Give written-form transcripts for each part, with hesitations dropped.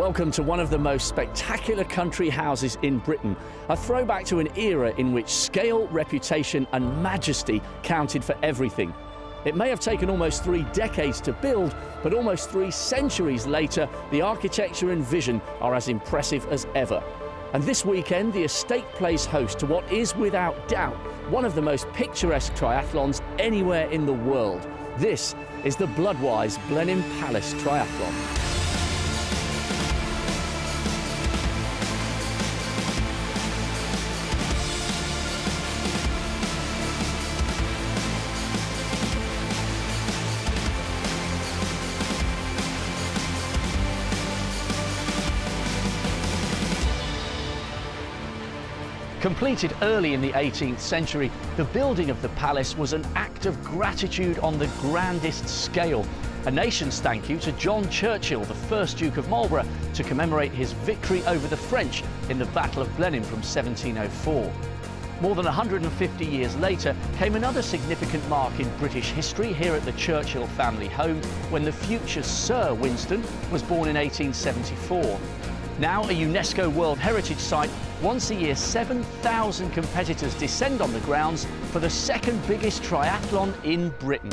Welcome to one of the most spectacular country houses in Britain, a throwback to an era in which scale, reputation and majesty counted for everything. It may have taken almost 3 decades to build, but almost 3 centuries later, the architecture and vision are as impressive as ever. And this weekend, the estate plays host to what is, without doubt, one of the most picturesque triathlons anywhere in the world. This is the Bloodwise Blenheim Palace Triathlon. Completed early in the 18th century, the building of the palace was an act of gratitude on the grandest scale. A nation's thank you to John Churchill, the first Duke of Marlborough, to commemorate his victory over the French in the Battle of Blenheim from 1704. More than 150 years later came another significant mark in British history here at the Churchill family home, when the future Sir Winston was born in 1874. Now a UNESCO World Heritage Site, once a year 7,000 competitors descend on the grounds for the second biggest triathlon in Britain.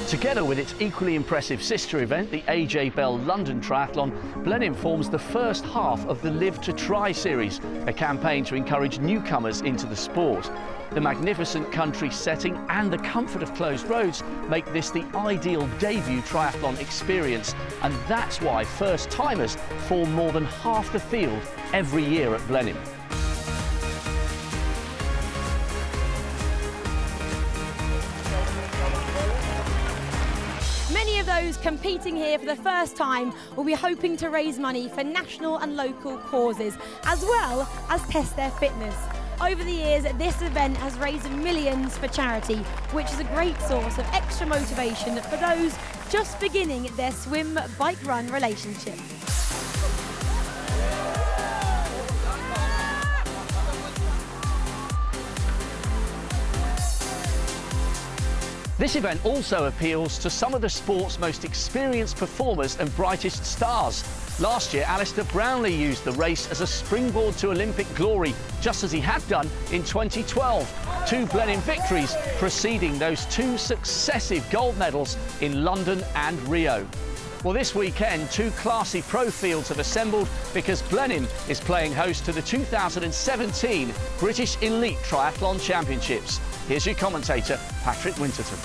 Together with its equally impressive sister event, the AJ Bell London Triathlon, Blenheim forms the first half of the Live to Try series, a campaign to encourage newcomers into the sport. The magnificent country setting and the comfort of closed roads make this the ideal debut triathlon experience, and that's why first-timers form more than half the field every year at Blenheim. Many of those competing here for the first time will be hoping to raise money for national and local causes, as well as test their fitness. Over the years, this event has raised millions for charity, which is a great source of extra motivation for those just beginning their swim-bike-run relationship. This event also appeals to some of the sport's most experienced performers and brightest stars. Last year, Alistair Brownlee used the race as a springboard to Olympic glory, just as he had done in 2012. 2 Blenheim victories preceding those 2 successive gold medals in London and Rio. Well, this weekend, 2 classy pro fields have assembled because Blenheim is playing host to the 2017 British Elite Triathlon Championships. Here's your commentator, Patrick Winterton.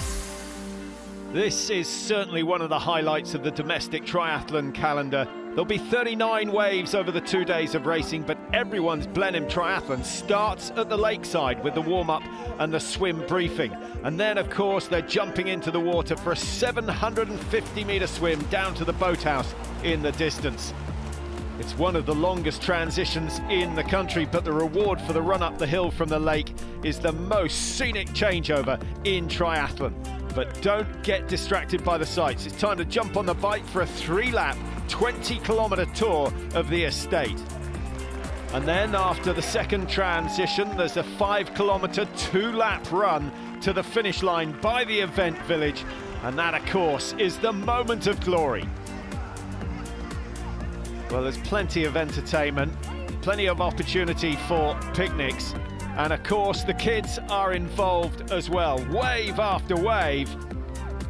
This is certainly one of the highlights of the domestic triathlon calendar. There'll be 39 waves over the 2 days of racing, but everyone's Blenheim triathlon starts at the lakeside with the warm-up and the swim briefing. And then, of course, they're jumping into the water for a 750-metre swim down to the boathouse in the distance. It's one of the longest transitions in the country, but the reward for the run up the hill from the lake is the most scenic changeover in triathlon. But don't get distracted by the sights. It's time to jump on the bike for a 3-lap, 20-kilometre tour of the estate. And then after the second transition, there's a 5-kilometre, 2-lap run to the finish line by the event village. And that, of course, is the moment of glory. Well, there's plenty of entertainment, plenty of opportunity for picnics, and of course the kids are involved as well. Wave after wave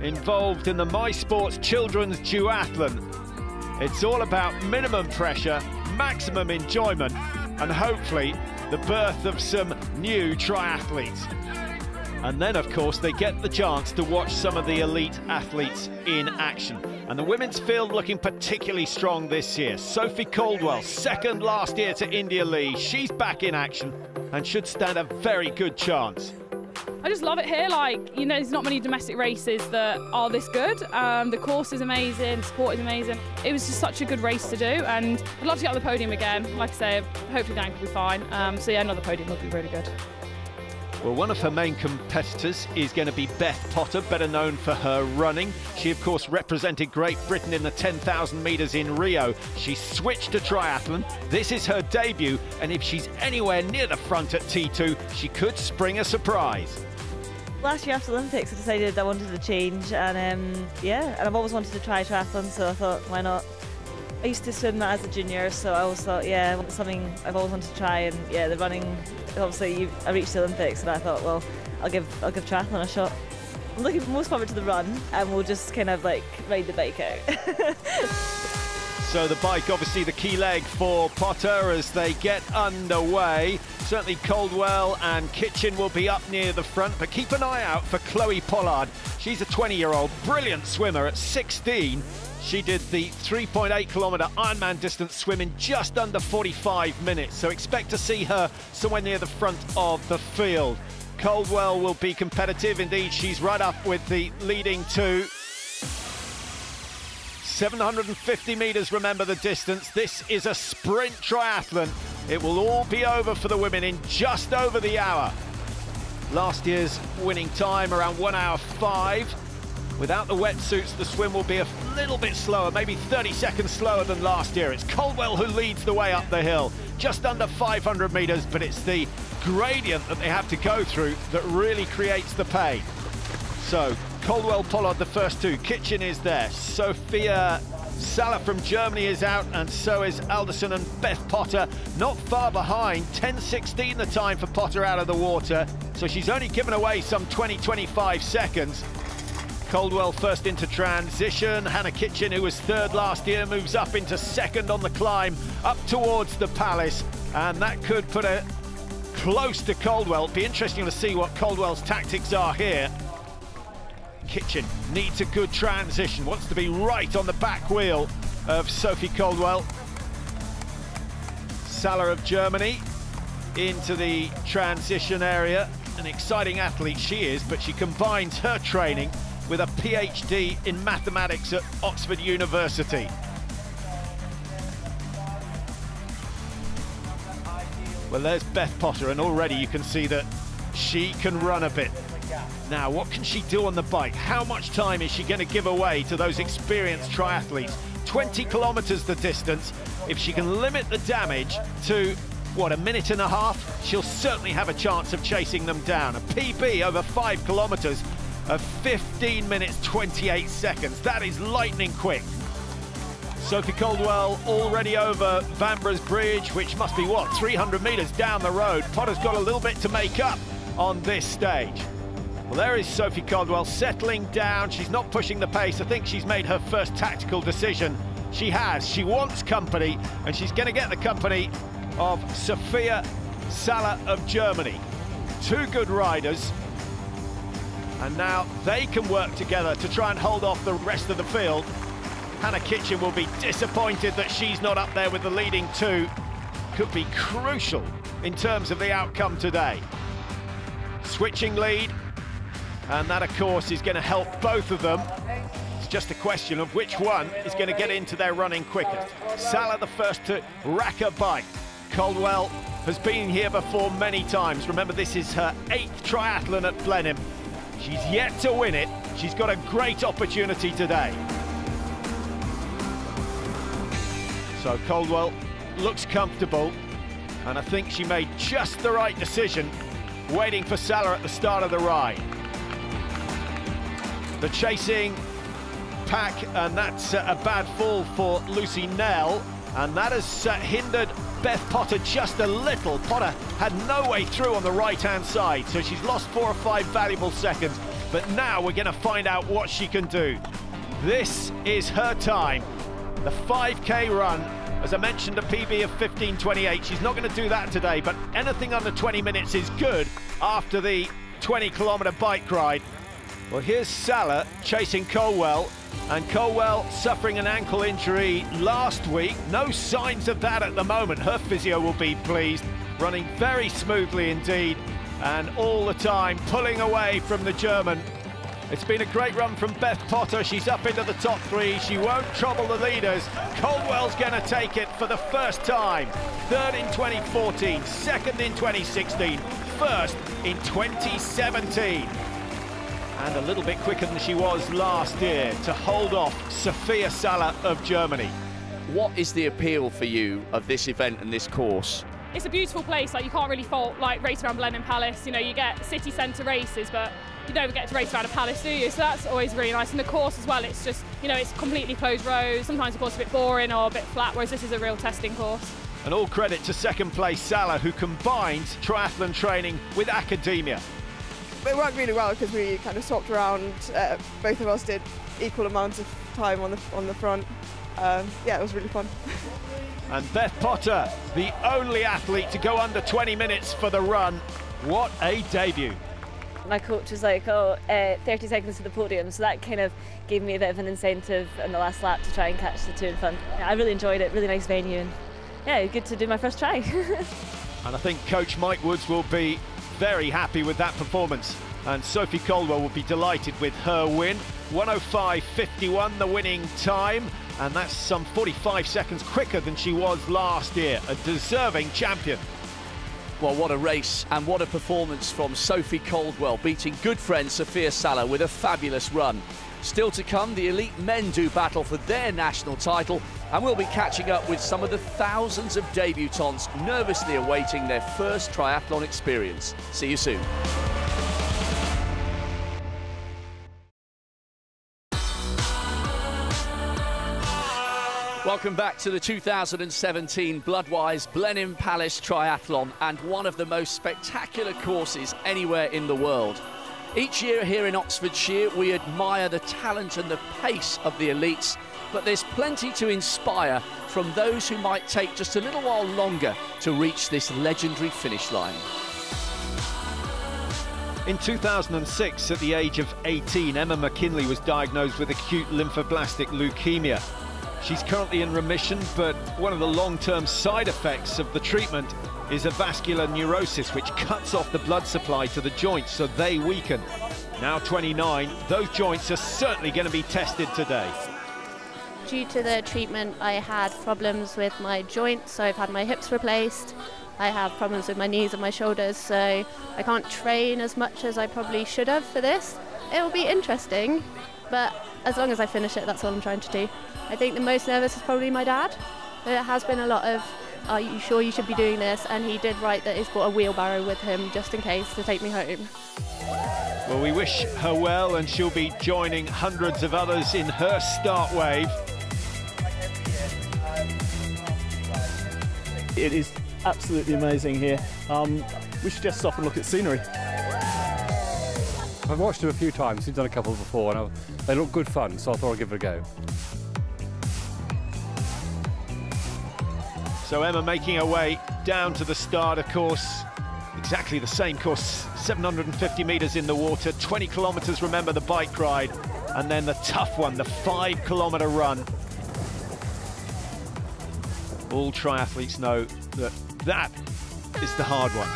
involved in the My Sports Children's Duathlon. It's all about minimum pressure, maximum enjoyment, and hopefully the birth of some new triathletes. And then, of course, they get the chance to watch some of the elite athletes in action. And the women's field looking particularly strong this year. Sophie Caldwell, second last year to India Lee. She's back in action and should stand a very good chance. I just love it here. Like, you know, there's not many domestic races that are this good. The course is amazing, the sport is amazing. It was just such a good race to do, and I'd love to get on the podium again. Like I say, hopefully Dan will be fine. So yeah, another podium would be really good. Well, one of her main competitors is going to be Beth Potter, better known for her running. She, of course, represented Great Britain in the 10,000 metres in Rio. She switched to triathlon. This is her debut, and if she's anywhere near the front at T2, she could spring a surprise. Last year after the Olympics, I decided I wanted to change, and yeah, and I've always wanted to try triathlon, so I thought, why not? I used to swim that as a junior, so I always thought, yeah, it's something I've always wanted to try, and yeah, the running, obviously I reached the Olympics, and I thought, well, I'll give triathlon a shot. I'm looking most forward to the run, and we'll just kind of like ride the bike out. So the bike, obviously the key leg for Potter as they get underway. Certainly Caldwell and Kitchen will be up near the front, but keep an eye out for Chloe Pollard. She's a 20-year-old, brilliant swimmer at 16. She did the 3.8-kilometre Ironman distance swim in just under 45 minutes, so expect to see her somewhere near the front of the field. Caldwell will be competitive, indeed she's right up with the leading two. 750 metres, remember the distance. This is a sprint triathlon. It will all be over for the women in just over the hour. Last year's winning time around 1 hour 5. Without the wetsuits, the swim will be a little bit slower, maybe 30 seconds slower than last year. It's Caldwell who leads the way up the hill, just under 500 metres, but it's the gradient that they have to go through that really creates the pain. So, Caldwell Pollard, the first two. Kitchen is there. Sophia Salah from Germany is out, and so is Alderson and Beth Potter. Not far behind, 10:16 the time for Potter out of the water. So she's only given away some 20-25 seconds. Caldwell first into transition. Hannah Kitchen, who was third last year, moves up into second on the climb, up towards the Palace. And that could put her close to Caldwell. It'll be interesting to see what Caldwell's tactics are here. Kitchen needs a good transition, wants to be right on the back wheel of Sophie Caldwell. Salah of Germany into the transition area. An exciting athlete she is, but she combines her training with a PhD in mathematics at Oxford University. Well, there's Beth Potter, and already you can see that she can run a bit. Now, what can she do on the bike? How much time is she going to give away to those experienced triathletes? 20 kilometres the distance. If she can limit the damage to, what, a minute and a half, she'll certainly have a chance of chasing them down. A PB over 5 kilometres of 15 minutes 28 seconds. That is lightning quick. Sophie Caldwell already over Vanbrugh Bridge, which must be, what, 300 metres down the road. Potter's got a little bit to make up on this stage. Well, there is Sophie Caldwell settling down. She's not pushing the pace. I think she's made her first tactical decision. She has. She wants company, and she's going to get the company of Sophia Salah of Germany. Two good riders, and now they can work together to try and hold off the rest of the field. Hannah Kitchen will be disappointed that she's not up there with the leading two. Could be crucial in terms of the outcome today. Switching lead. And that, of course, is going to help both of them. It's just a question of which one is going to get into their running quickest. Salah the first to rack her bike. Caldwell has been here before many times. Remember, this is her 8th triathlon at Blenheim. She's yet to win it. She's got a great opportunity today. So Caldwell looks comfortable, and I think she made just the right decision waiting for Salah at the start of the ride. The chasing pack, and that's a bad fall for Lucy Nell, and that has hindered Beth Potter just a little. Potter had no way through on the right-hand side, so she's lost 4 or 5 valuable seconds, but now we're going to find out what she can do. This is her time, the 5K run. As I mentioned, a PB of 15:28. She's not going to do that today, but anything under 20 minutes is good after the 20-kilometre bike ride. Well, here's Salah chasing Caldwell, and Caldwell suffering an ankle injury last week. No signs of that at the moment. Her physio will be pleased. Running very smoothly indeed, and all the time pulling away from the German. It's been a great run from Beth Potter. She's up into the top 3. She won't trouble the leaders. Caldwell's going to take it for the first time. Third in 2014, second in 2016, first in 2017. And a little bit quicker than she was last year to hold off Sophia Salla of Germany. What is the appeal for you of this event and this course? It's a beautiful place. Like, you can't really fault like race around Blenheim Palace. You know, you get city centre races, but you don't get to race around a palace, do you? So that's always really nice. And the course as well, it's just, you know, it's completely closed roads. Sometimes the course is a bit boring or a bit flat, whereas this is a real testing course. And all credit to second place Salla, who combines triathlon training with academia. It worked really well because we kind of swapped around. Both of us did equal amounts of time on the front. Yeah, it was really fun. And Beth Potter, the only athlete to go under 20 minutes for the run. What a debut. My coach was like, 30 seconds to the podium, so that kind of gave me a bit of an incentive in the last lap to try and catch the two in front. I really enjoyed it, really nice venue, and yeah, good to do my first try. And I think Coach Mike Woods will be very happy with that performance, and Sophie Caldwell will be delighted with her win. 1:05.51 the winning time, and that's some 45 seconds quicker than she was last year. A deserving champion. Well, what a race and what a performance from Sophie Caldwell, beating good friend Sophia Salla with a fabulous run. Still to come, the elite men do battle for their national title, and we'll be catching up with some of the thousands of debutantes nervously awaiting their first triathlon experience. See you soon. Welcome back to the 2017 Bloodwise Blenheim Palace Triathlon, and one of the most spectacular courses anywhere in the world. Each year here in Oxfordshire, we admire the talent and the pace of the elites, but there's plenty to inspire from those who might take just a little while longer to reach this legendary finish line. In 2006, at the age of 18, Emma McKinley was diagnosed with acute lymphoblastic leukemia. She's currently in remission, but one of the long-term side effects of the treatment is a vascular neurosis, which cuts off the blood supply to the joints, so they weaken. Now 29, those joints are certainly going to be tested today. Due to the treatment, I had problems with my joints, so I've had my hips replaced. I have problems with my knees and my shoulders, so I can't train as much as I probably should have for this. It will be interesting, but as long as I finish it, that's all I'm trying to do. I think the most nervous is probably my dad. There has been a lot of, are you sure you should be doing this? And he did write that he's brought a wheelbarrow with him just in case to take me home. Well, we wish her well, and she'll be joining hundreds of others in her start wave. It is absolutely amazing here. We should just stop and look at scenery. I've watched them a few times, we've done a couple before, and they look good fun, so I thought I'd give it a go. So Emma making her way down to the start, of course, exactly the same course, 750 metres in the water, 20 kilometres, remember, the bike ride, and then the tough one, the 5-kilometre run. All triathletes know that that is the hard one.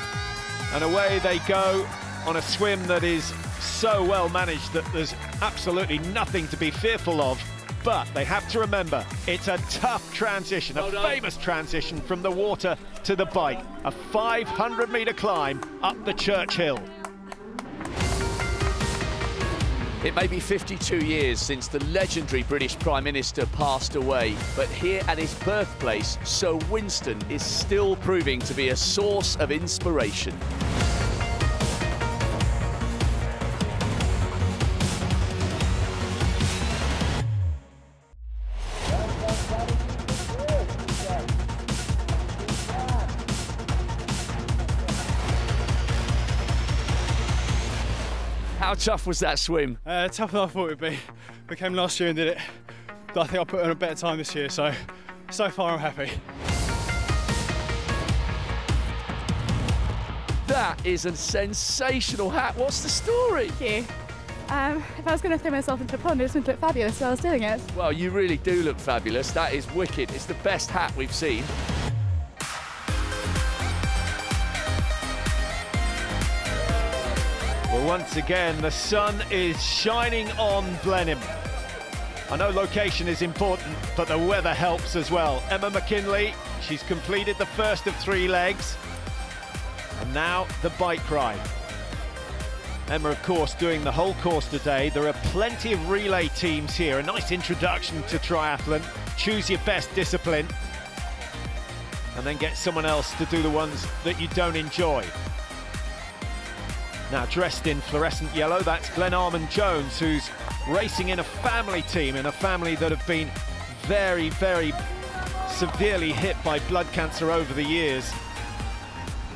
And away they go on a swim that is so well managed that there's absolutely nothing to be fearful of. But they have to remember, it's a tough transition, a famous transition from the water to the bike. A 500-metre climb up the Church Hill. It may be 52 years since the legendary British Prime Minister passed away, but here at his birthplace, Sir Winston is still proving to be a source of inspiration. How tough was that swim? Tougher than I thought it would be. We came last year and did it. I think I put in a better time this year, so far I'm happy. That is a sensational hat. What's the story? Thank you. If I was going to throw myself into a pond, it would look fabulous while I was doing it. Well, you really do look fabulous. That is wicked. It's the best hat we've seen. Well, once again, the sun is shining on Blenheim. I know location is important, but the weather helps as well. Emma McKinley, she's completed the first of 3 legs. And And now the bike ride. Emma, of course, doing the whole course today. There are plenty of relay teams here. A nice introduction to triathlon. Choose your best discipline and then get someone else to do the ones that you don't enjoy. Now dressed in fluorescent yellow, that's Glenarman Jones, who's racing in a family team, in a family that have been very, very severely hit by blood cancer over the years.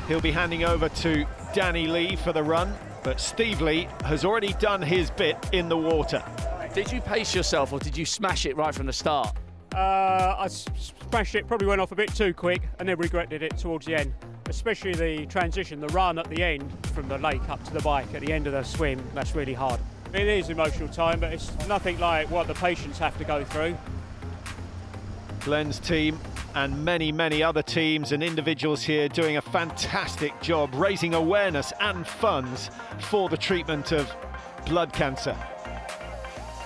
He'll be handing over to Danny Lee for the run, but Steve Lee has already done his bit in the water. Did you pace yourself or did you smash it right from the start? I smashed it, probably went off a bit too quick and then regretted it towards the end. Especially the transition, the run at the end from the lake up to the bike at the end of the swim, that's really hard. It is an emotional time, but it's nothing like what the patients have to go through. Glenn's team and many, many other teams and individuals here doing a fantastic job raising awareness and funds for the treatment of blood cancer.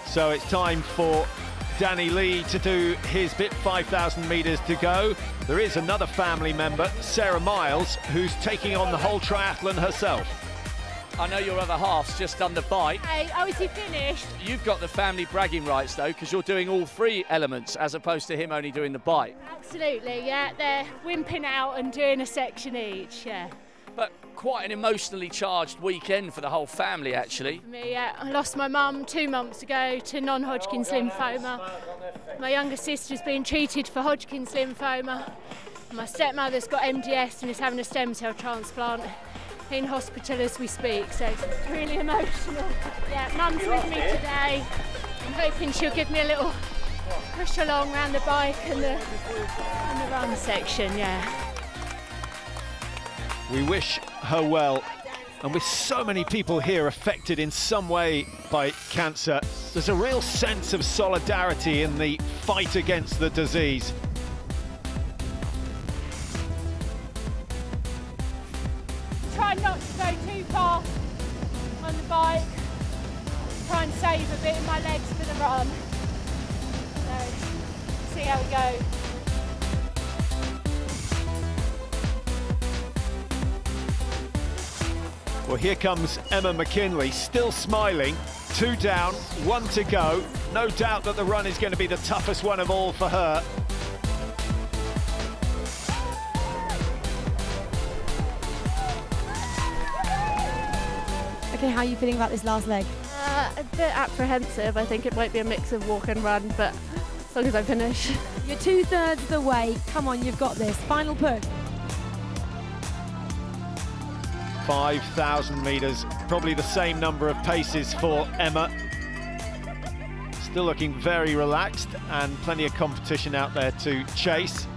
So it's time for Danny Lee to do his bit, 5,000 metres to go. There is another family member, Sarah Miles, who's taking on the whole triathlon herself. I know your other half's just done the bike. Hey, oh, is he finished? You've got the family bragging rights though, because you're doing all three elements as opposed to him only doing the bike. Absolutely, yeah. They're wimping out and doing a section each, yeah. But quite an emotionally charged weekend for the whole family, actually. For me, yeah. I lost my mum 2 months ago to non-Hodgkin's lymphoma. My younger sister's been treated for Hodgkin's lymphoma. My stepmother's got MDS and is having a stem cell transplant in hospital as we speak, so it's really emotional. Yeah, Mum's with me today. I'm hoping she'll give me a little push along around the bike and the run section, yeah. We wish her well, and with so many people here affected in some way by cancer, there's a real sense of solidarity in the fight against the disease. Try not to go too far on the bike. Try and save a bit of my legs for the run. So, see how we go. Well, here comes Emma McKinley, still smiling. 2 down, 1 to go. No doubt that the run is going to be the toughest one of all for her. Okay, how are you feeling about this last leg? A bit apprehensive. I think it might be a mix of walk and run, but as long as I finish. You're 2/3 of the way. Come on, you've got this. Final push. 5,000 metres, probably the same number of paces for Emma. Still looking very relaxed and plenty of competition out there to chase.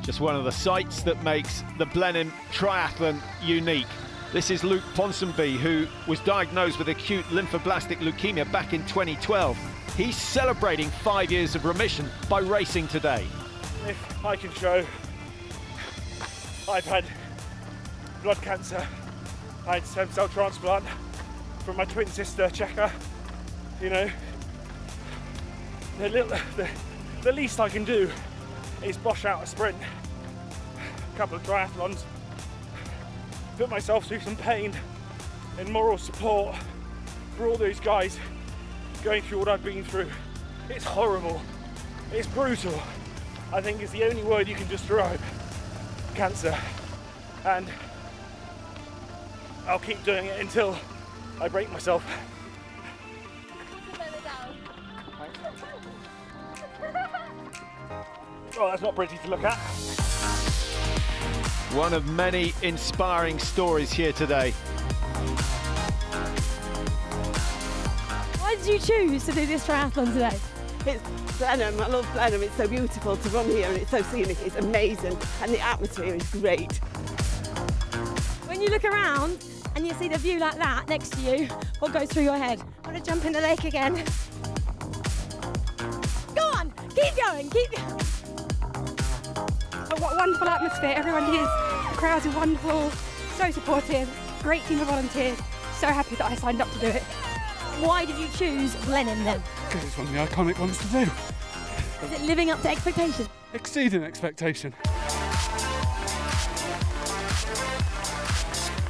Just one of the sights that makes the Blenheim Triathlon unique. This is Luke Ponsonby, who was diagnosed with acute lymphoblastic leukemia back in 2012. He's celebrating 5 years of remission by racing today. If I can show I've had blood cancer, I had stem cell transplant from my twin sister, Checker. You know, the least I can do is bosh out a sprint, a couple of triathlons, put myself through some pain and moral support for all those guys going through what I've been through. It's horrible, it's brutal. I think it's the only word you can describe cancer, and I'll keep doing it until I break myself. Oh, that's not pretty to look at. One of many inspiring stories here today. Why did you choose to do this triathlon today? It's Blenheim, I love Blenheim, it's so beautiful to run here and it's so scenic, it's amazing and the atmosphere is great. When you look around and you see the view like that next to you, what goes through your head? I want to jump in the lake again. Go on, keep going, keep going. Oh, what a wonderful atmosphere, everyone here, the crowds are wonderful, so supportive, great team of volunteers, so happy that I signed up to do it. Why did you choose Blenheim then? Because it's one of the iconic ones to do. Is it living up to expectation? Exceeding expectation.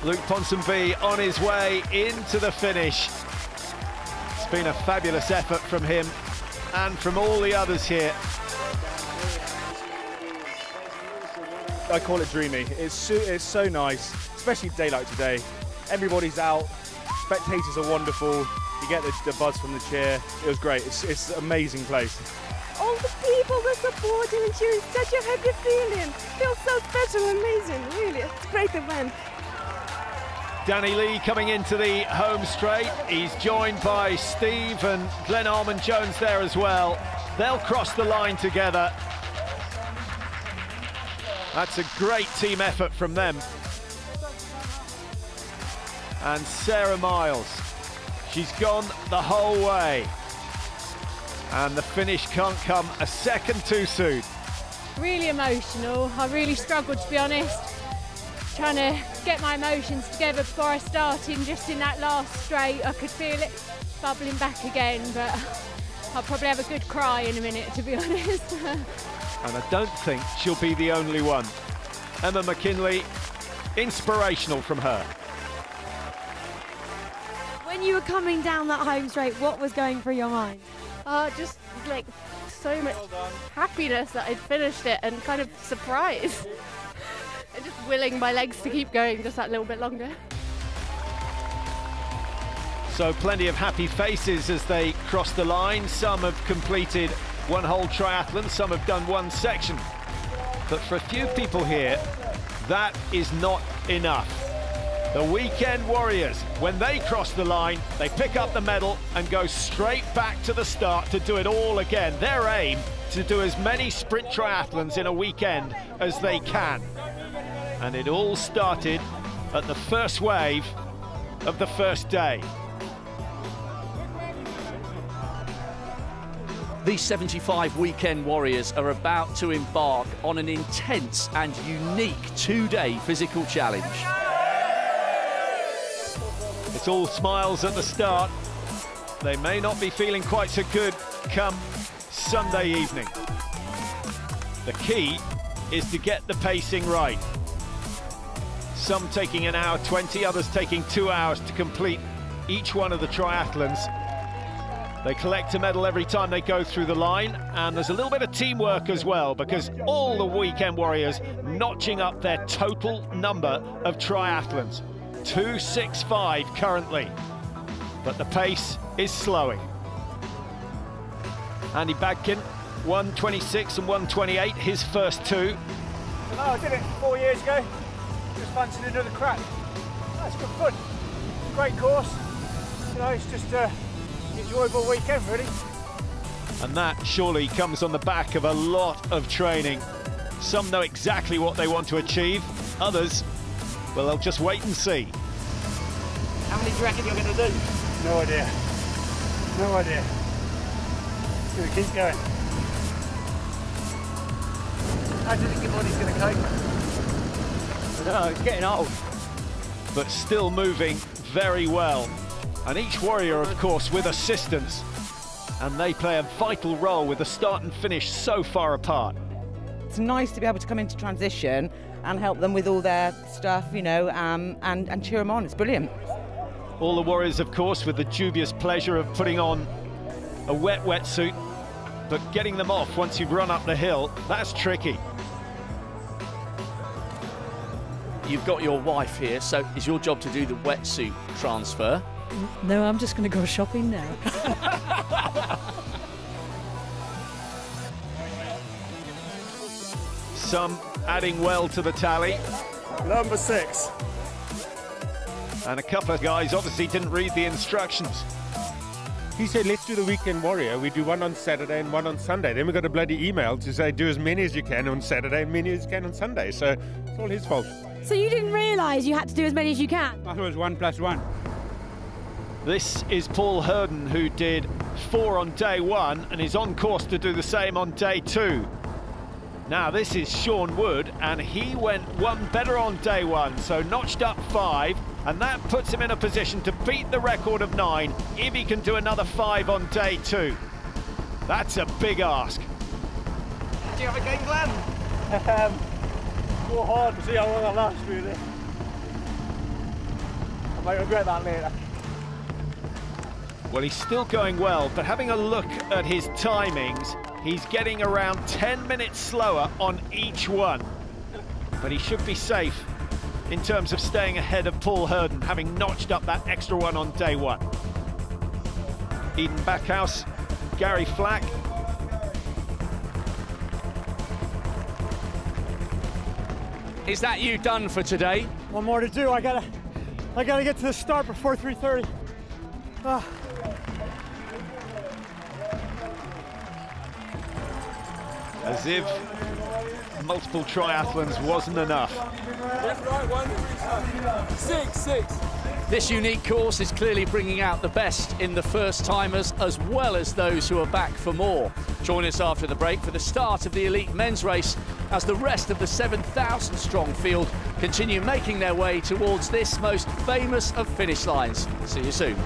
Luke Ponsonby on his way into the finish. It's been a fabulous effort from him and from all the others here. I call it dreamy. It's so nice, especially a day like today. Everybody's out, spectators are wonderful, you get the buzz from the cheer. It was great, it's an amazing place. All the people were supporting and cheering, such a happy feeling. Feels so special and amazing, really. It's a great event. Danny Lee coming into the home straight. He's joined by Steve and Glenn Armand-Jones there as well. They'll cross the line together. That's a great team effort from them. And Sarah Miles, she's gone the whole way. And the finish can't come a second too soon. Really emotional. I really struggled, to be honest, trying to get my emotions together before I started. Just in that last straight, I could feel it bubbling back again, but I'll probably have a good cry in a minute, to be honest. And I don't think she'll be the only one. Emma McKinley, inspirational from her. When you were coming down that home straight, what was going through your mind? Just like so much happiness that I'd finished it and kind of surprise. And just willing my legs to keep going just that little bit longer. So plenty of happy faces as they cross the line. Some have completed one whole triathlon, some have done one section. But for a few people here, that is not enough. The Weekend Warriors, when they cross the line, they pick up the medal and go straight back to the start to do it all again. Their aim to do as many sprint triathlons in a weekend as they can. And it all started at the first wave of the first day. These 75 Weekend Warriors are about to embark on an intense and unique two-day physical challenge. It's all smiles at the start. They may not be feeling quite so good come Sunday evening. The key is to get the pacing right. Some taking an hour 20, others taking 2 hours to complete each one of the triathlons. They collect a medal every time they go through the line, and there's a little bit of teamwork as well, because all the Weekend Warriors notching up their total number of triathlons. 265 currently, but the pace is slowing. Andy Badkin, 126 and 128, his first two. No, I did it 4 years ago. Just fancied another crack. That's good fun. Great course. You know, it's just an enjoyable weekend, really. And that surely comes on the back of a lot of training. Some know exactly what they want to achieve. Others, well, they'll just wait and see. How many do you reckon you're going to do? No idea. No idea. Just going to keep going. How do you think your body's going to cope? I don't know, it's getting old. But still moving very well. And each warrior, of course, with assistance. And they play a vital role with the start and finish so far apart. It's nice to be able to come into transition and help them with all their stuff, you know, and cheer them on. It's brilliant. All the warriors, of course, with the dubious pleasure of putting on a wet wetsuit, but getting them off once you've run up the hill, that's tricky. You've got your wife here, so it's your job to do the wetsuit transfer. No, I'm just going to go shopping now. Some adding well to the tally. Number 6. And a couple of guys obviously didn't read the instructions. He said, let's do the Weekend Warrior. We do one on Saturday and one on Sunday. Then we got a bloody email to say, do as many as you can on Saturday and many as you can on Sunday. So it's all his fault. So you didn't realise you had to do as many as you can? I thought it was 1 + 1. This is Paul Herden, who did 4 on day 1 and is on course to do the same on day 2. Now this is Sean Wood, and he went 1 better on day 1, so notched up 5, and that puts him in a position to beat the record of 9 if he can do another 5 on day 2. That's a big ask. Do you have a game plan? Go hard to see how long I last, really. might regret that later. Well, he's still going well, but having a look at his timings, he's getting around 10 minutes slower on each one. But he should be safe in terms of staying ahead of Paul Herden, having notched up that extra one on day one. Eden Backhouse, Gary Flack. Is that you done for today? One more to do. I gotta get to the start before 3:30. As if multiple triathlons wasn't enough. Left, right, 1, 6, 6. This unique course is clearly bringing out the best in the first-timers as well as those who are back for more. Join us after the break for the start of the elite men's race as the rest of the 7,000-strong field continue making their way towards this most famous of finish lines. See you soon.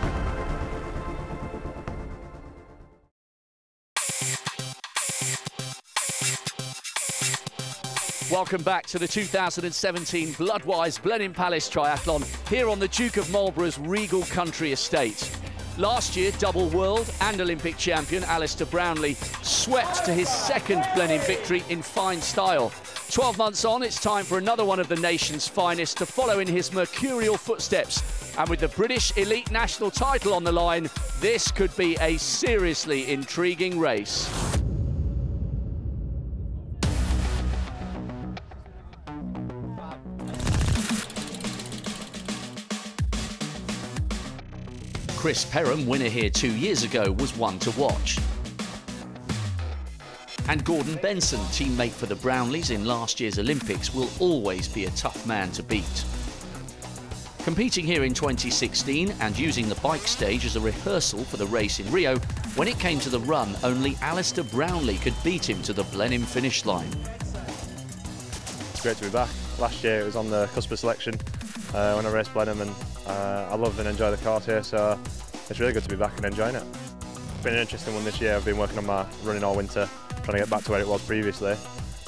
Welcome back to the 2017 Bloodwise Blenheim Palace Triathlon here on the Duke of Marlborough's Regal Country Estate. Last year, double world and Olympic champion Alistair Brownlee swept to his second Blenheim victory in fine style. 12 months on, it's time for another one of the nation's finest to follow in his mercurial footsteps. And with the British elite national title on the line, this could be a seriously intriguing race. Chris Perham, winner here 2 years ago, was one to watch. And Gordon Benson, teammate for the Brownlees in last year's Olympics, will always be a tough man to beat. Competing here in 2016 and using the bike stage as a rehearsal for the race in Rio, when it came to the run, only Alistair Brownlee could beat him to the Blenheim finish line. It's great to be back. Last year it was on the cusp of selection when I raced Blenheim, and I love and enjoy the course here, so it's really good to be back and enjoying it. It's been an interesting one this year. I've been working on my running all winter, trying to get back to where it was previously,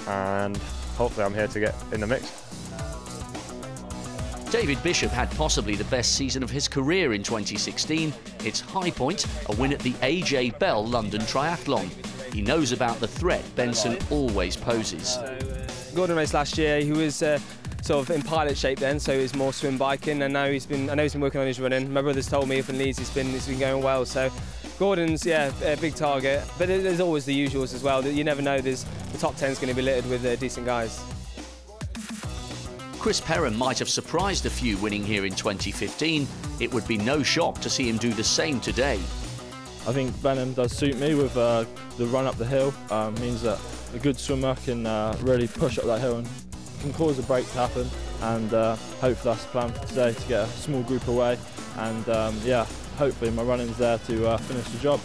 and hopefully I'm here to get in the mix. David Bishop had possibly the best season of his career in 2016. Its high point, a win at the AJ Bell London Triathlon. He knows about the threat Benson always poses. Gordon raced last year. He was sort of in pilot shape then, so it was more swim biking, and now I know he's been working on his running. My brother's told me up in Leeds it's been going well, so Gordon's a big target, but there's always the usuals as well. You never know, the top 10 is going to be littered with decent guys. Chris Perham might have surprised a few winning here in 2015. It would be no shock to see him do the same today. I think Blenheim does suit me with the run up the hill. Means that a good swimmer can really push up that hill and can cause a break to happen, and hopefully that's the plan for today, to get a small group away, and yeah, hopefully my running's there to finish the job.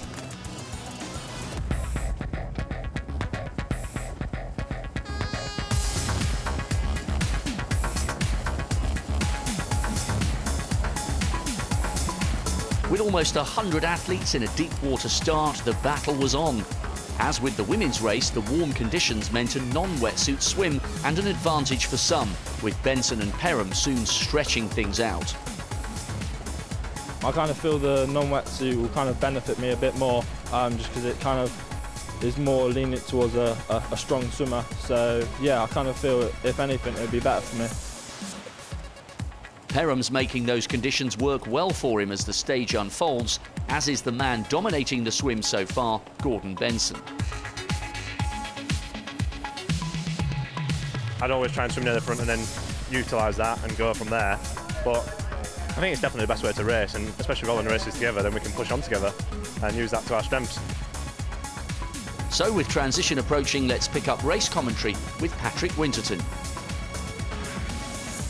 With almost 100 athletes in a deep water start, the battle was on. As with the women's race, the warm conditions meant a non-wetsuit swim and an advantage for some, with Benson and Perham soon stretching things out. I kind of feel the non-wetsuit will kind of benefit me a bit more, just because it kind of is more lenient towards a strong swimmer. So yeah, I kind of feel, if anything, it would be better for me. Perham's making those conditions work well for him as the stage unfolds, as is the man dominating the swim so far, Gordon Benson. I'd always try and swim near the front and then utilise that and go from there, but I think it's definitely the best way to race, and especially rolling races together, then we can push on together and use that to our strengths. So with transition approaching, let's pick up race commentary with Patrick Winterton.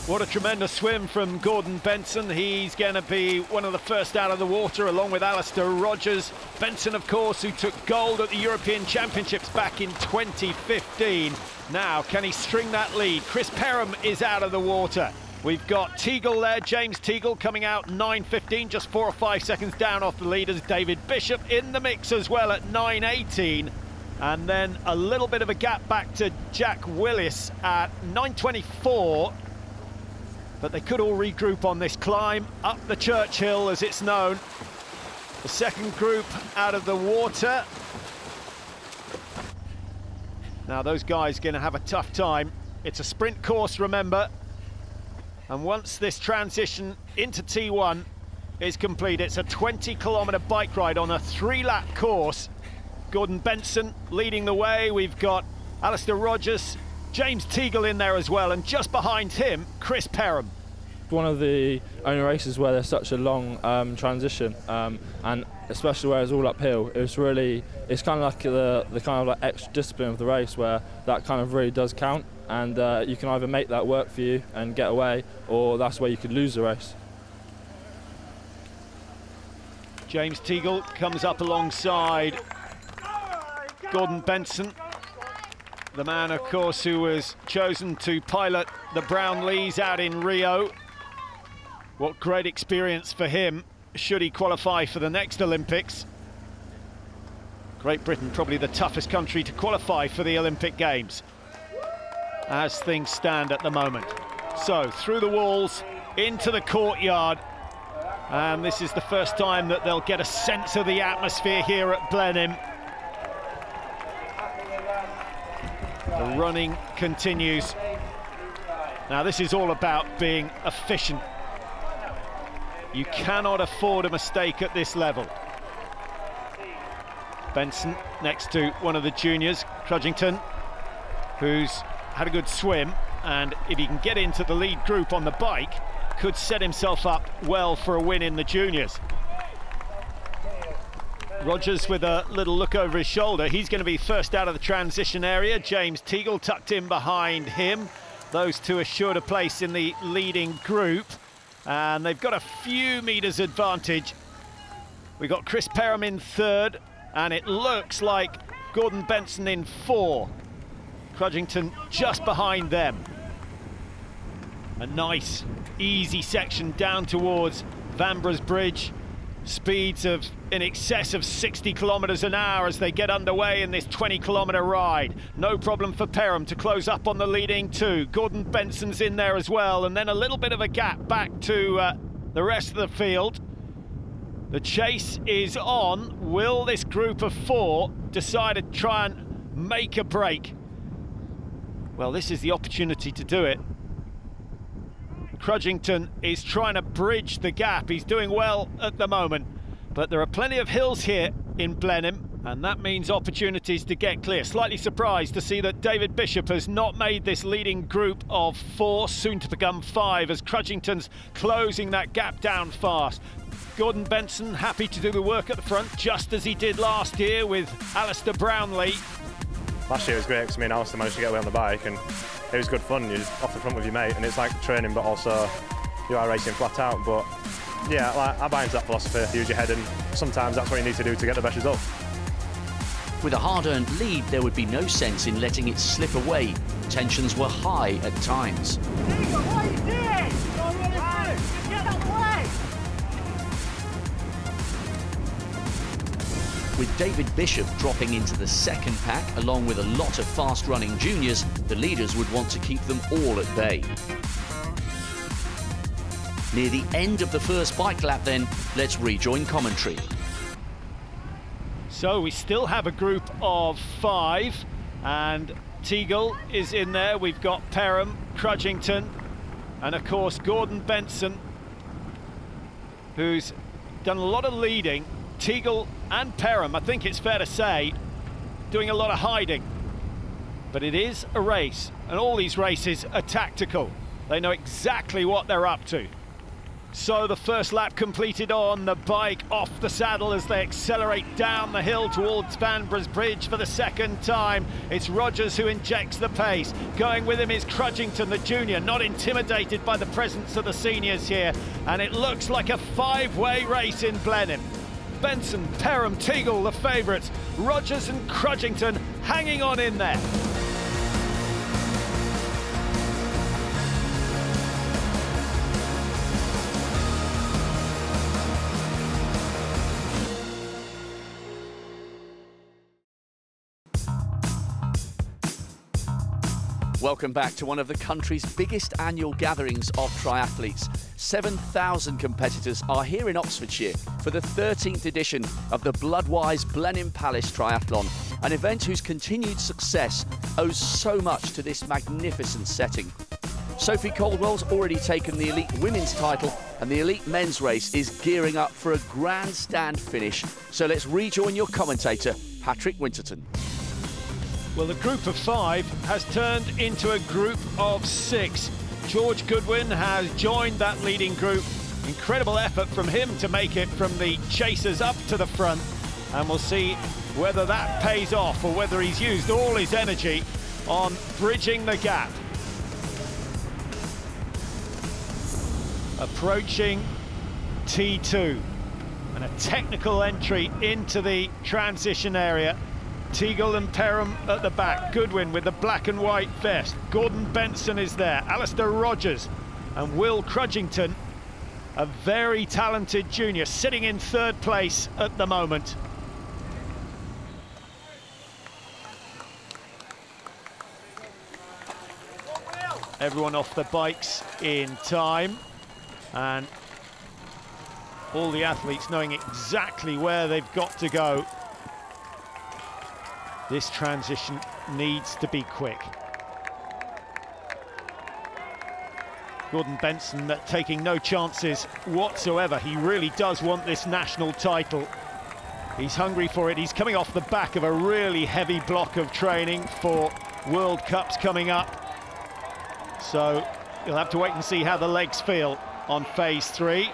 What a tremendous swim from Gordon Benson. He's going to be one of the first out of the water, along with Alistair Rogers. Benson, of course, who took gold at the European Championships back in 2015. Now, can he string that lead? Chris Perham is out of the water. We've got Teagle there, James Teagle, coming out 9:15, just 4 or 5 seconds down off the leaders. David Bishop in the mix as well at 9:18. And then a little bit of a gap back to Jack Willis at 9:24. but they could all regroup on this climb up the Churchill, as it's known. The second group out of the water. Now those guys going to have a tough time. It's a sprint course, remember, and once this transition into T1 is complete, it's a 20-kilometre bike ride on a 3-lap course. Gordon Benson leading the way. We've got Alistair Rogers, James Teagle in there as well, and just behind him, Chris Perham. One of the only races where there's such a long transition, and especially where it's all uphill, it's kind of like the kind of like extra discipline of the race, where that kind of really does count, and you can either make that work for you and get away, or that's where you could lose the race. James Teagle comes up alongside Gordon Benson, the man, of course, who was chosen to pilot the Brownlees out in Rio. What great experience for him, should he qualify for the next Olympics. Great Britain, probably the toughest country to qualify for the Olympic Games, as things stand at the moment. So, through the walls, into the courtyard, and this is the first time that they'll get a sense of the atmosphere here at Blenheim. The running continues. Now this is all about being efficient. You cannot afford a mistake at this level. Benson next to one of the juniors, Crudgington, who's had a good swim, and if he can get into the lead group on the bike, could set himself up well for a win in the juniors. Rogers with a little look over his shoulder. He's going to be first out of the transition area. James Teagle tucked in behind him. Those two assured a place in the leading group, and they've got a few metres advantage. We've got Chris Perham in third, and it looks like Gordon Benson in 4. Crudgington just behind them. A nice, easy section down towards Vanbrugh Bridge. Speeds of in excess of 60 kilometres an hour as they get underway in this 20-kilometre ride. No problem for Perham to close up on the leading two. Gordon Benson's in there as well, and then a little bit of a gap back to the rest of the field. The chase is on. Will this group of 4 decide to try and make a break? Well, this is the opportunity to do it. Crudgington is trying to bridge the gap. He's doing well at the moment, but there are plenty of hills here in Blenheim, and that means opportunities to get clear. Slightly surprised to see that David Bishop has not made this leading group of 4, soon to become 5, as Crudgington's closing that gap down fast. Gordon Benson happy to do the work at the front, just as he did last year with Alistair Brownlee. Last year it was great because me and Alistair managed to get away on the bike, and it was good fun. You're just off the front with your mate, and it's like training, but also you are racing flat out. But yeah, I buy into that philosophy. Use your head, and sometimes that's what you need to do to get the best result. With a hard-earned lead, there would be no sense in letting it slip away. Tensions were high at times. What are you doing? Get out of the way! With David Bishop dropping into the second pack, along with a lot of fast-running juniors, the leaders would want to keep them all at bay. Near the end of the first bike lap then, let's rejoin commentary. So we still have a group of 5, and Teagle is in there. We've got Perham, Crudgington, and of course Gordon Benson, who's done a lot of leading. Teagle and Perham, I think it's fair to say, doing a lot of hiding. But it is a race, and all these races are tactical. They know exactly what they're up to. So the first lap completed on the bike, off the saddle as they accelerate down the hill towards Vanbrugh Bridge for the second time. It's Rogers who injects the pace. Going with him is Crudgington, the junior, not intimidated by the presence of the seniors here. And it looks like a 5-way race in Blenheim. Benson, Perham, Teagle, the favourites. Rogers and Crudgington hanging on in there. Welcome back to one of the country's biggest annual gatherings of triathletes. 7,000 competitors are here in Oxfordshire for the 13th edition of the Bloodwise Blenheim Palace Triathlon, an event whose continued success owes so much to this magnificent setting. Sophie Caldwell's already taken the elite women's title, and the elite men's race is gearing up for a grandstand finish. So let's rejoin your commentator, Patrick Winterton. Well, the group of 5 has turned into a group of 6. George Goodwin has joined that leading group. Incredible effort from him to make it from the chasers up to the front. And we'll see whether that pays off or whether he's used all his energy on bridging the gap. Approaching T2 and a technical entry into the transition area. Teagle and Perham at the back. Goodwin with the black and white vest. Gordon Benson is there. Alistair Rogers and Will Crudgington, a very talented junior, sitting in 3rd place at the moment. Everyone off the bikes in time, and all the athletes knowing exactly where they've got to go. This transition needs to be quick. Gordon Benson taking no chances whatsoever. He really does want this national title. He's hungry for it. He's coming off the back of a really heavy block of training for World Cups coming up. So you'll have to wait and see how the legs feel on phase 3.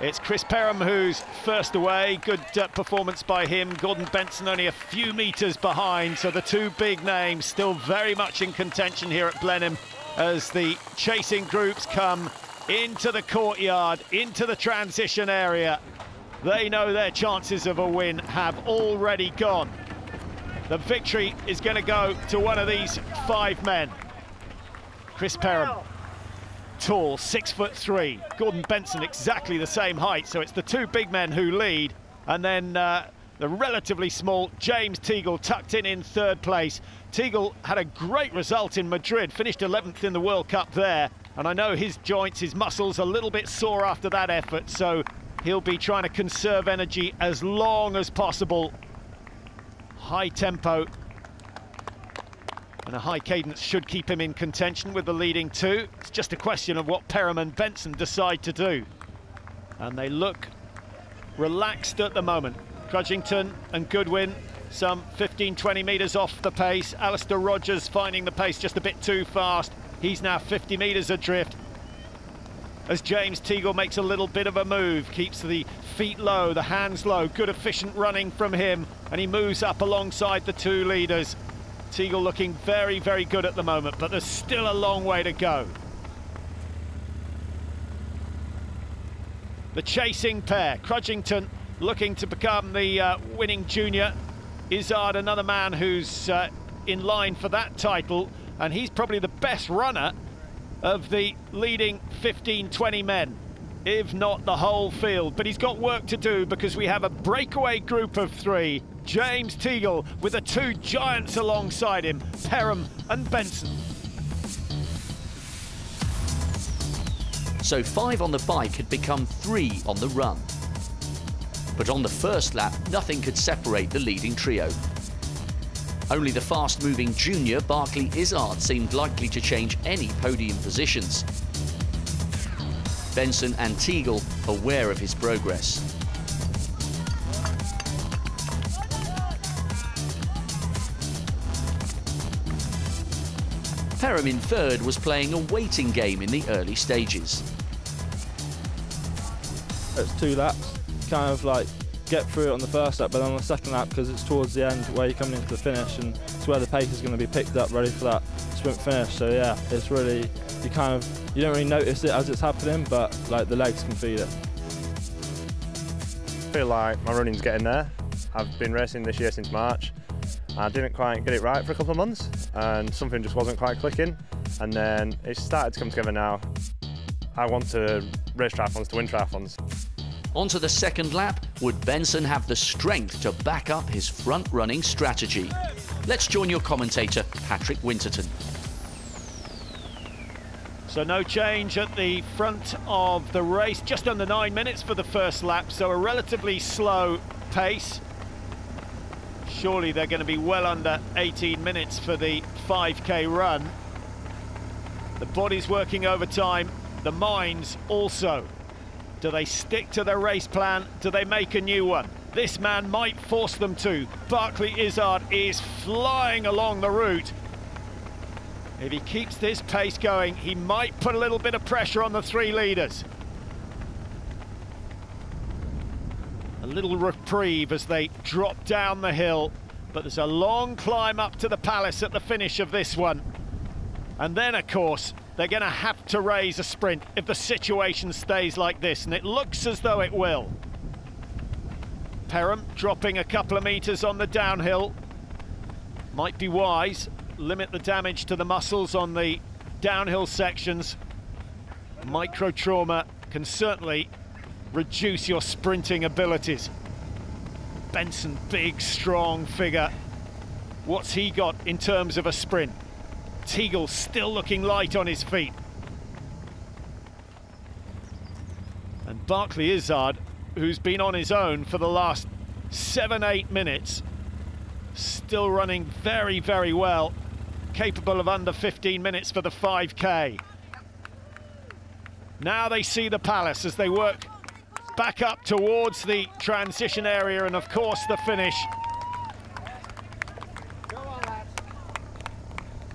It's Chris Perham who's first away. Good performance by him. Gordon Benson only a few metres behind, so the 2 big names still very much in contention here at Blenheim as the chasing groups come into the courtyard, into the transition area. They know their chances of a win have already gone. The victory is going to go to one of these 5 men. Chris Perham. Tall, 6'3". Gordon Benson exactly the same height, so it's the 2 big men who lead, and then the relatively small James Teagle tucked in 3rd place. Teagle had a great result in Madrid, finished 11th in the World Cup there, and I know his joints, his muscles, a little bit sore after that effort, so he'll be trying to conserve energy as long as possible. High tempo and a high cadence should keep him in contention with the leading 2. It's just a question of what Perham and Benson decide to do. And they look relaxed at the moment. Crudgington and Goodwin some 15-20 metres off the pace. Alistair Rogers finding the pace just a bit too fast. He's now 50 metres adrift. As James Teagle makes a little bit of a move, keeps the feet low, the hands low. Good efficient running from him, and he moves up alongside the 2 leaders. Teagle looking very, very good at the moment, but there's still a long way to go. The chasing pair, Crudgington looking to become the winning junior. Izzard, another man who's in line for that title, and he's probably the best runner of the leading 15-20 men, if not the whole field. But he's got work to do because we have a breakaway group of 3. James Teagle with the 2 giants alongside him, Perham and Benson. So 5 on the bike had become 3 on the run. But on the first lap, nothing could separate the leading trio. Only the fast-moving junior Barclay Izzard seemed likely to change any podium positions. Benson and Teagle aware of his progress. Perham in 3rd was playing a waiting game in the early stages. It's 2 laps, kind of like get through it on the first lap, but on the second lap, because it's towards the end where you're coming into the finish, and it's where the pace is going to be picked up ready for that sprint finish. So yeah, it's really, you don't really notice it as it's happening, but like the legs can feed it. I feel like my running's getting there. I've been racing this year since March. I didn't quite get it right for a couple of months, and something just wasn't quite clicking, and then it started to come together now. I want to race triathlons to win triathlons. Onto the second lap, would Benson have the strength to back up his front-running strategy? Let's join your commentator, Patrick Winterton. So no change at the front of the race, just under 9 minutes for the first lap, so a relatively slow pace. Surely they're going to be well under 18 minutes for the 5K run. The body's working overtime, the minds also. Do they stick to their race plan? Do they make a new one? This man might force them to. Barclay Izzard is flying along the route. If he keeps this pace going, he might put a little bit of pressure on the three leaders. A little reprieve as they drop down the hill, but there's a long climb up to the palace at the finish of this one. And then, of course, they're going to have to raise a sprint if the situation stays like this, and it looks as though it will. Perham dropping a couple of meters on the downhill. Might be wise. Limit the damage to the muscles on the downhill sections. Micro trauma can certainly reduce your sprinting abilities. Benson, big, strong figure. What's he got in terms of a sprint? Teagle still looking light on his feet. And Barclay Izzard, who's been on his own for the last 7-8 minutes, still running very, very well. Capable of under 15 minutes for the 5K. Now they see the palace as they work back up towards the transition area and of course the finish.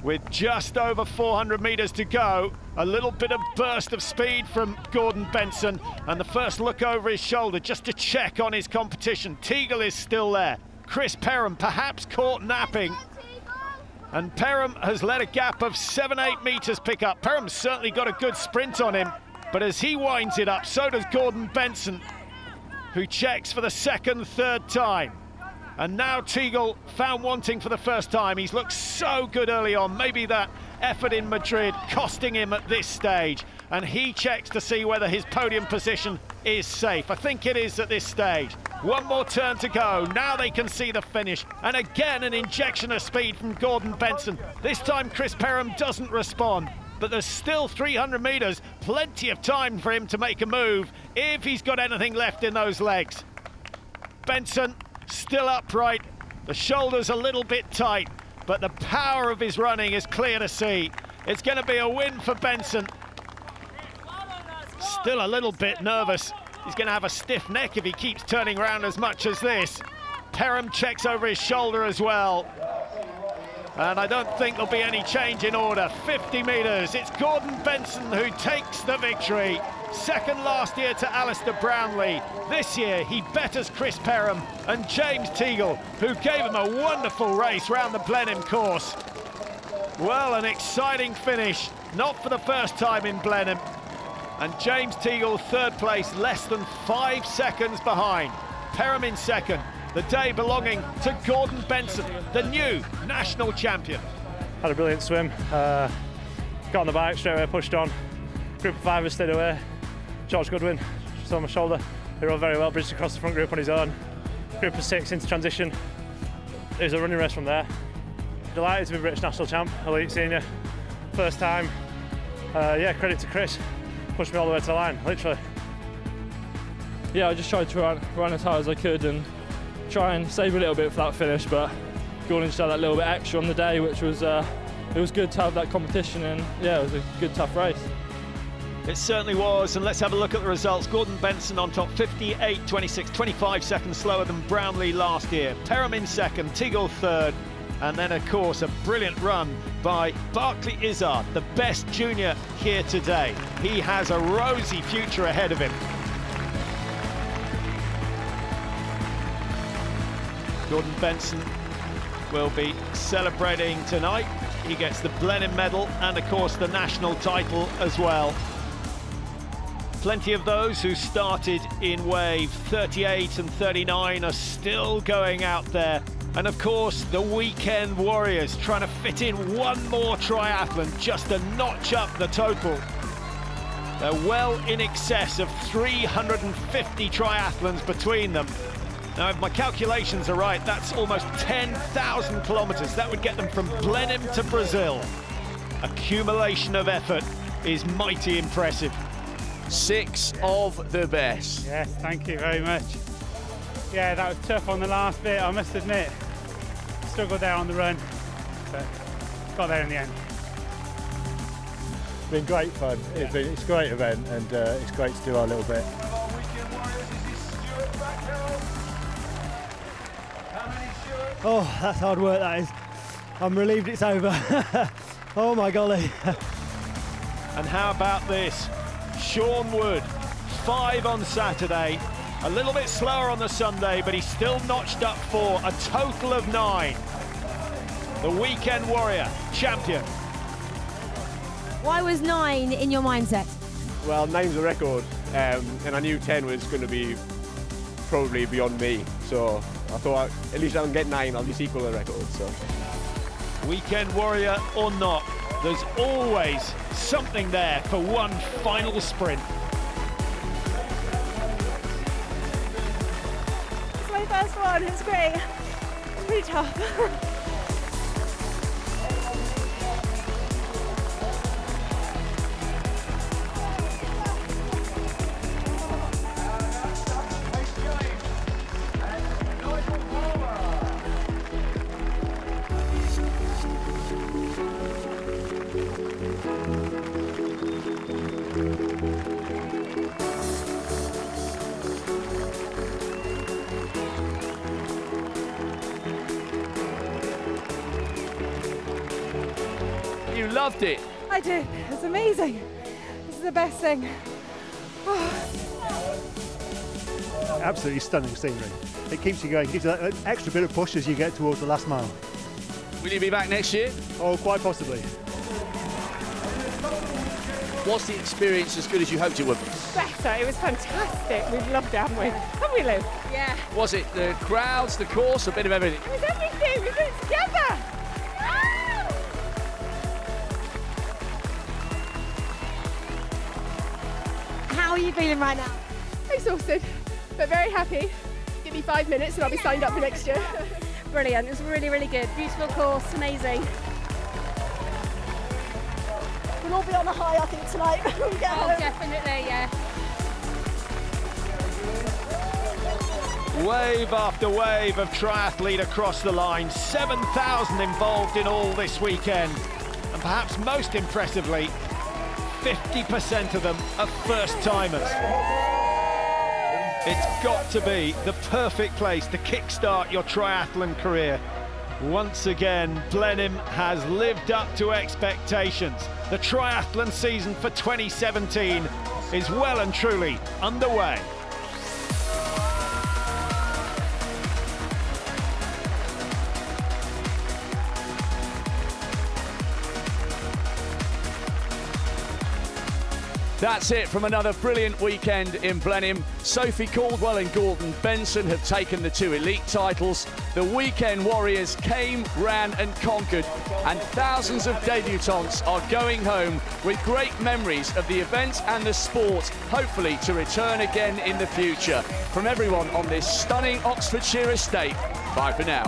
With just over 400 meters to go, a little bit of burst of speed from Gordon Benson, and the first look over his shoulder just to check on his competition. Teagle is still there. Chris Perham perhaps caught napping. And Perham has let a gap of 7-8 meters pick up. Perham's certainly got a good sprint on him, but as he winds it up, so does Gordon Benson, who checks for the second, third time. And now Teagle found wanting for the first time. He's looked so good early on. Maybe that effort in Madrid costing him at this stage. And he checks to see whether his podium position is safe. I think it is at this stage. One more turn to go. Now they can see the finish. And again, an injection of speed from Gordon Benson. This time, Chris Perham doesn't respond. But there's still 300 meters. Plenty of time for him to make a move if he's got anything left in those legs. Benson still upright. The shoulders a little bit tight, but the power of his running is clear to see. It's going to be a win for Benson. Still a little bit nervous. He's going to have a stiff neck if he keeps turning around as much as this. Perham checks over his shoulder as well. And I don't think there'll be any change in order. 50 metres, it's Gordon Benson who takes the victory. Second last year to Alistair Brownlee. This year he betters Chris Perham and James Teagle, who gave him a wonderful race round the Blenheim course. Well, an exciting finish, not for the first time in Blenheim. And James Teagle, third place, less than 5 seconds behind. Perham in second, the day belonging to Gordon Benson, the new national champion. Had a brilliant swim, got on the bike straight away, pushed on. Group of 5 stayed away. George Goodwin, just on my shoulder. He rode very well, bridged across the front group on his own. Group of 6 into transition. It was a running race from there. Delighted to be British national champ, elite senior. First time. Yeah, credit to Chris. Pushed me all the way to the line, literally. Yeah, I just tried to run as hard as I could and try and save a little bit for that finish, but Gordon just had that little bit extra on the day, which was it was good to have that competition, and yeah, it was a good, tough race. It certainly was, and let's have a look at the results. Gordon Benson on top, 58.26, 25 seconds slower than Brownlee last year. Perham in second, Teagle third, and then, of course, a brilliant run by Barclay Izzard, the best junior here today. He has a rosy future ahead of him. Gordon Benson will be celebrating tonight. He gets the Blenheim medal and, of course, the national title as well. Plenty of those who started in wave 38 and 39 are still going out there. And of course, the weekend warriors trying to fit in one more triathlon just to notch up the total. They're well in excess of 350 triathlons between them. Now, if my calculations are right, that's almost 10,000 kilometers. That would get them from Blenheim to Brazil. Accumulation of effort is mighty impressive. 6 of the best. Yes, thank you very much. Yeah, that was tough on the last bit, I must admit. Struggled there on the run, but got there in the end. It's been great fun. It's a great event, and it's great to do our little bit. Oh, that's hard work, that is. I'm relieved it's over. Oh my golly. And how about this? Sean Wood, 5 on Saturday, a little bit slower on the Sunday, but he still notched up 4, a total of 9. The Weekend Warrior, champion. Why was 9 in your mindset? Well, 9's a record, and I knew 10 was going to be probably beyond me, so I thought at least I can get 9, I'll just equal the record. So, Weekend Warrior or not, there's always something there for one final sprint. It's my first one, it's great. It's pretty tough. You loved it. I did. It's amazing. This is the best thing. Absolutely stunning scenery. It keeps you going, gives you that extra bit of push as you get towards the last mile. Will you be back next year? Oh, quite possibly. Was the experience as good as you hoped it would be? Better. It was fantastic. We've loved it, haven't we? Haven't we, Lou? Yeah. Was it the crowds, the course, a bit of everything? It was everything. We did it together. How are you feeling right now? Exhausted, but very happy. Give me 5 minutes and I'll be signed up for next year. Brilliant. It was really, really good. Beautiful course. Amazing. We'll all be on a high, I think, tonight. Definitely, yeah. Wave after wave of triathlete across the line, 7,000 involved in all this weekend. And perhaps most impressively, 50% of them are first-timers. It's got to be the perfect place to kickstart your triathlon career. Once again, Blenheim has lived up to expectations. The triathlon season for 2017 is well and truly underway. That's it from another brilliant weekend in Blenheim. Sophie Caldwell and Gordon Benson have taken the 2 elite titles. The Weekend Warriors came, ran and conquered. And thousands of debutantes are going home with great memories of the event and the sport, hopefully to return again in the future. From everyone on this stunning Oxfordshire estate, bye for now.